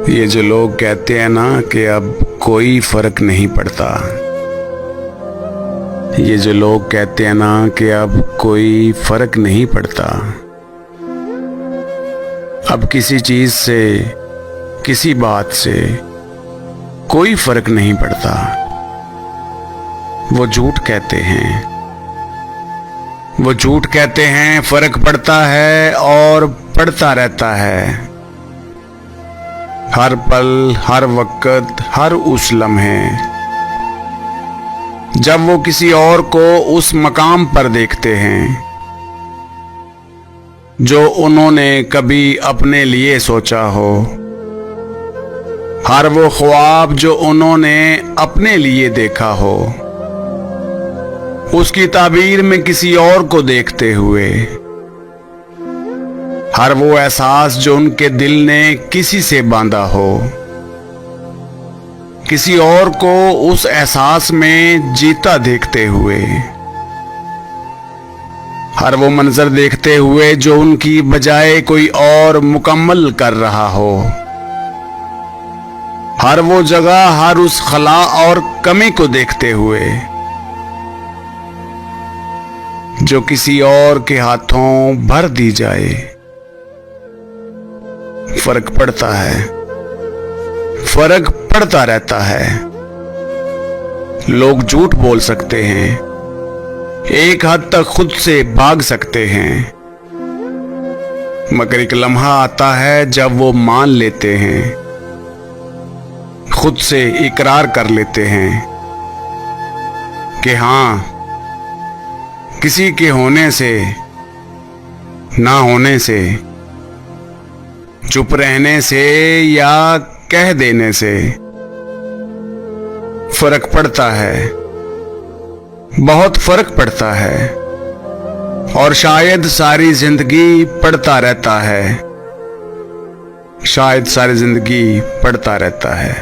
ये जो लोग कहते हैं ना कि अब कोई फर्क नहीं पड़ता, ये जो लोग कहते हैं ना कि अब कोई फर्क नहीं पड़ता, अब किसी चीज से किसी बात से कोई फर्क नहीं पड़ता, वो झूठ कहते हैं, वो झूठ कहते हैं। फर्क पड़ता है और पड़ता रहता है, हर पल, हर वक्त, हर उस लम्हे, जब वो किसी और को उस मकाम पर देखते हैं जो उन्होंने कभी अपने लिए सोचा हो, हर वो ख्वाब जो उन्होंने अपने लिए देखा हो, उसकी ताबीर में किसी और को देखते हुए, हर वो एहसास जो उनके दिल ने किसी से बांधा हो, किसी और को उस एहसास में जीता देखते हुए, हर वो मंजर देखते हुए जो उनकी बजाय कोई और मुकम्मल कर रहा हो, हर वो जगह, हर उस खला और कमी को देखते हुए जो किसी और के हाथों भर दी जाए, फर्क पड़ता है, फर्क पड़ता रहता है। लोग झूठ बोल सकते हैं, एक हद तक खुद से भाग सकते हैं, मगर एक लम्हा आता है जब वो मान लेते हैं, खुद से इकरार कर लेते हैं कि हाँ, किसी के होने से, ना होने से, चुप रहने से या कह देने से फर्क पड़ता है, बहुत फर्क पड़ता है, और शायद सारी जिंदगी पड़ता रहता है, शायद सारी जिंदगी पड़ता रहता है।